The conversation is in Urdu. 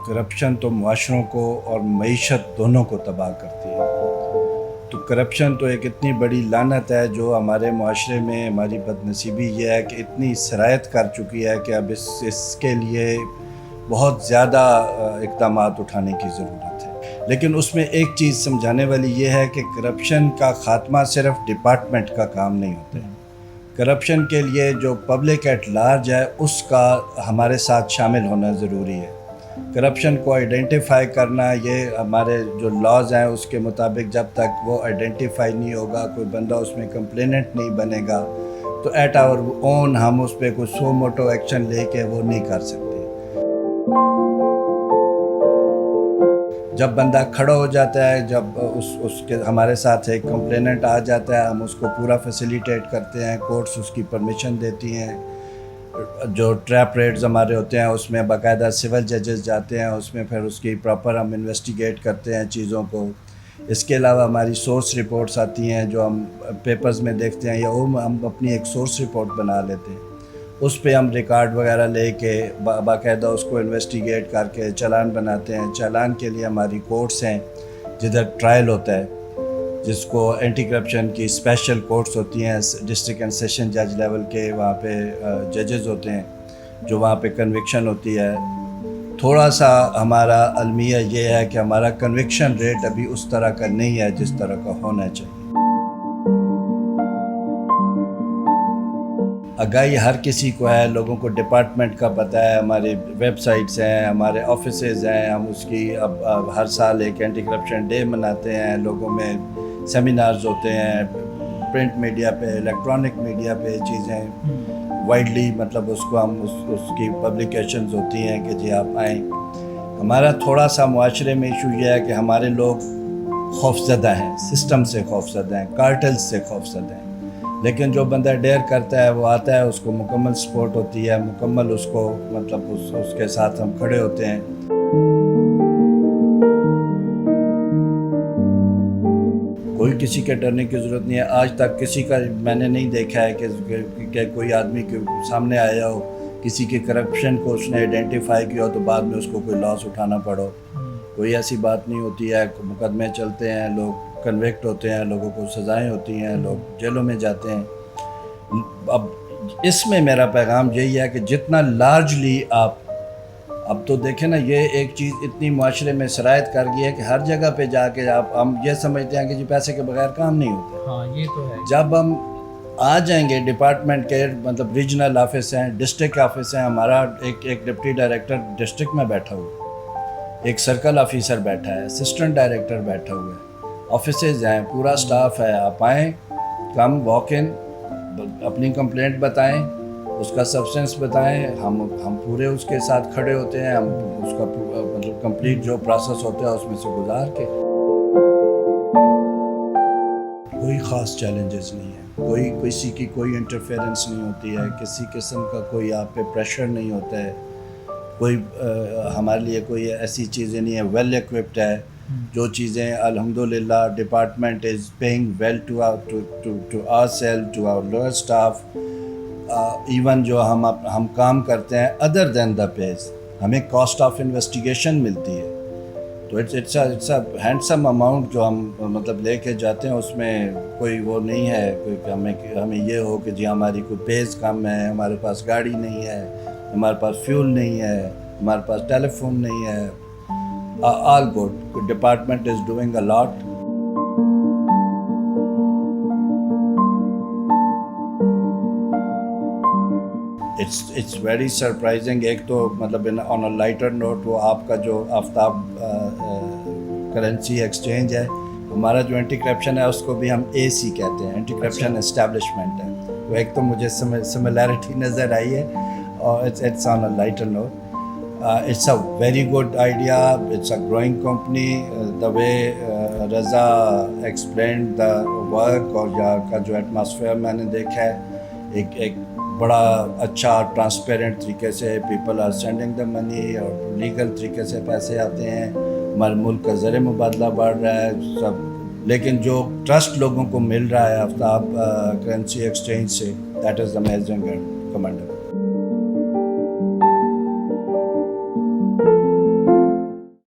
کرپشن تو معاشروں کو اور معیشت دونوں کو تباہ کرتی ہے. تو کرپشن تو ایک اتنی بڑی لعنت ہے جو ہمارے معاشرے میں ہماری بدنصیبی یہ ہے کہ اتنی سرایت کر چکی ہے کہ اب اس کے لیے بہت زیادہ اقدامات اٹھانے کی ضرورت ہے. لیکن اس میں ایک چیز سمجھانے والی یہ ہے کہ کرپشن کا خاتمہ صرف ڈپارٹمنٹ کا کام نہیں ہوتا ہے. کرپشن کے لیے جو پبلک ایٹ لارج ہے اس کا ہمارے ساتھ شامل ہونا ضروری ہے. کرپشن کو آئیڈینٹیفائی کرنا یہ ہمارے جو لاز ہیں اس کے مطابق جب تک وہ آئیڈینٹیفائی نہیں ہوگا، کوئی بندہ اس میں کمپلیننٹ نہیں بنے گا، تو ایٹ آور اون ہم اس پہ کوئی سو موٹو ایکشن لے کے وہ نہیں کر سکتے. جب بندہ کھڑا ہو جاتا ہے، جب اس کے ہمارے ساتھ ایک کمپلیننٹ آ جاتا ہے، ہم اس کو پورا فیسیلیٹیٹ کرتے ہیں، کورٹس اس کی پرمیشن دیتی ہیں. جو ٹریپ ریٹس ہمارے ہوتے ہیں اس میں باقاعدہ سول ججز جاتے ہیں، اس میں پھر اس کی پراپر ہم انویسٹیگیٹ کرتے ہیں چیزوں کو. اس کے علاوہ ہماری سورس رپورٹس آتی ہیں جو ہم پیپرز میں دیکھتے ہیں، یا وہ ہم اپنی ایک سورس رپورٹ بنا لیتے ہیں. اس پہ ہم ریکارڈ وغیرہ لے کے باقاعدہ اس کو انویسٹیگیٹ کر کے چالان بناتے ہیں. چالان کے لیے ہماری کورٹس ہیں جدھر ٹرائل ہوتا ہے، جس کو اینٹی کرپشن کی اسپیشل کورٹس ہوتی ہیں، ڈسٹرکٹ اینڈ سیشن جج لیول کے وہاں پہ ججز ہوتے ہیں جو وہاں پہ کنوکشن ہوتی ہے. تھوڑا سا ہمارا المیہ یہ ہے کہ ہمارا کنوکشن ریٹ ابھی اس طرح کا نہیں ہے جس طرح کا ہونا چاہیے. آگاہی ہر کسی کو ہے، لوگوں کو ڈپارٹمنٹ کا پتہ ہے، ہماری ویب سائٹس ہیں، ہمارے آفیسز ہیں، ہم اس کی اب ہر سال ایک اینٹی کرپشن ڈے مناتے ہیں. لوگوں میں سیمینارز ہوتے ہیں، پرنٹ میڈیا پہ، الیکٹرانک میڈیا پہ چیزیں وائڈلی مطلب اس کو ہم اس کی پبلیکیشنز ہوتی ہیں کہ جی آپ آئیں. ہمارا تھوڑا سا معاشرے میں ایشو یہ ہے کہ ہمارے لوگ خوفزدہ ہیں، سسٹم سے خوفزدہ ہیں، کارٹلز سے خوفزدہ ہیں. لیکن جو بندہ ڈیئر کرتا ہے وہ آتا ہے، اس کو مکمل سپورٹ ہوتی ہے، مکمل اس کو مطلب اس کے ساتھ ہم کھڑے ہوتے ہیں. کوئی کسی کے ڈرنے کی ضرورت نہیں ہے. آج تک کسی کا میں نے نہیں دیکھا ہے کہ کوئی آدمی کے سامنے آیا ہو، کسی کے کرپشن کو اس نے آئیڈینٹیفائی کیا ہو تو بعد میں اس کو کوئی لاس اٹھانا پڑو. کوئی ایسی بات نہیں ہوتی ہے. مقدمے چلتے ہیں، لوگ کنوکٹ ہوتے ہیں، لوگوں کو سزائیں ہوتی ہیں، لوگ جیلوں میں جاتے ہیں. اب اس میں میرا پیغام یہی ہے کہ جتنا لارجلی آپ اب تو دیکھیں نا، یہ ایک چیز اتنی معاشرے میں سرایت کر گئی ہے کہ ہر جگہ پہ جا کے ہم یہ سمجھتے ہیں کہ جی پیسے کے بغیر کام نہیں ہوتا. ہاں یہ تو ہے. جب ہم آ جائیں گے ڈپارٹمنٹ کے مطلب ریجنل آفس ہیں، ڈسٹرکٹ آفس ہیں، ہمارا ایک ڈپٹی ڈائریکٹر ڈسٹرکٹ میں بیٹھا ہوا، ایک سرکل آفیسر بیٹھا ہے، اسسٹنٹ ڈائریکٹر بیٹھا ہوا ہے، آفیسز ہیں، پورا سٹاف ہے. آپ آئیں، کم واک ان، اپنی کمپلینٹ بتائیں، اس کا سبسٹنس بتائیں، ہم پورے اس کے ساتھ کھڑے ہوتے ہیں. ہم اس کا مطلب کمپلیٹ جو پروسیس ہوتا ہے اس میں سے گزار کے. کوئی خاص چیلنجز نہیں ہے، کوئی کسی کی کوئی انٹرفیئرنس نہیں ہوتی ہے، کسی قسم کا کوئی آپ پہ پریشر نہیں ہوتا ہے، کوئی ہمارے لیے کوئی ایسی چیزیں نہیں ہیں. ویل ایکوپڈ ہے. جو چیزیں الحمدللہ department is paying well to our self, to our lower staff. Even جو ہم کام کرتے ہیں ادر دین دا پیز، ہمیں کاسٹ آف انویسٹیگیشن ملتی ہے. تو اٹس اے ہینڈسم اماؤنٹ جو ہم مطلب لے کے جاتے ہیں. اس میں کوئی وہ نہیں ہے کہ ہمیں یہ ہو کہ جی ہماری کوئی پیز کم ہے، ہمارے پاس گاڑی نہیں ہے، ہمارے پاس فیول نہیں ہے، ہمارے پاس ٹیلی فون نہیں ہے. All good. Department is doing a lot. It's very surprising. ایک تو مطلب آن اے لائٹر نوٹ، وہ آپ کا جو آفتاب کرنسی ایکسچینج ہے، ہمارا جو اینٹی کرپشن ہے اس کو بھی ہم AC کہتے ہیں، اینٹی کرپشن اسٹیبلشمنٹ ہے. وہ ایک تو مجھے سملیرٹی نظر آئی ہے، اور it's on a lighter note. It's a very good idea. It's a growing company. The way Raza explained the work اور یہاں کا جو ایٹماسفیئر میں نے دیکھا ہے، ایک بڑا اچھا ٹرانسپیرنٹ طریقے سے پیپل آر سینڈنگ دا منی، اور لیگل طریقے سے پیسے آتے ہیں. ہمارے ملک کا زر مبادلہ بڑھ رہا ہے سب. لیکن جو ٹرسٹ لوگوں کو مل رہا ہے آفتاب کرنسی ایکسچینج سے، that is amazing and commendable.